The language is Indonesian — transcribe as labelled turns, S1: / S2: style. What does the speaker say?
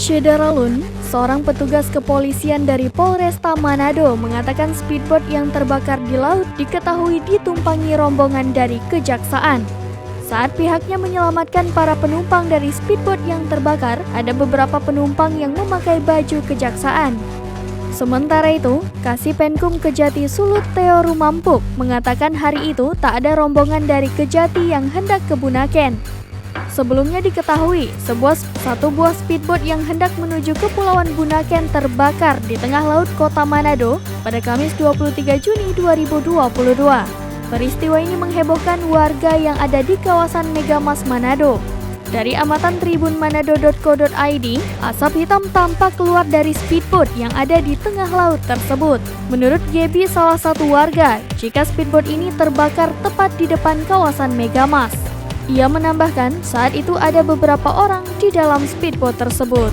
S1: Syederalun, seorang petugas kepolisian dari Polresta Manado mengatakan speedboat yang terbakar di laut diketahui ditumpangi rombongan dari kejaksaan. Saat pihaknya menyelamatkan para penumpang dari speedboat yang terbakar, ada beberapa penumpang yang memakai baju kejaksaan. Sementara itu, Kasipenkum Kejati Sulut Theo Rumampuk mengatakan hari itu tak ada rombongan dari Kejati yang hendak ke Bunaken. Sebelumnya diketahui, satu buah speedboat yang hendak menuju Kepulauan Bunaken terbakar di tengah laut kota Manado pada Kamis 23 Juni 2022. Peristiwa ini menghebohkan warga yang ada di kawasan Megamas Manado. Dari amatan tribunmanado.co.id, asap hitam tampak keluar dari speedboat yang ada di tengah laut tersebut. Menurut Gebi, salah satu warga, jika speedboat ini terbakar tepat di depan kawasan Megamas. Ia menambahkan saat itu ada beberapa orang di dalam speedboat tersebut.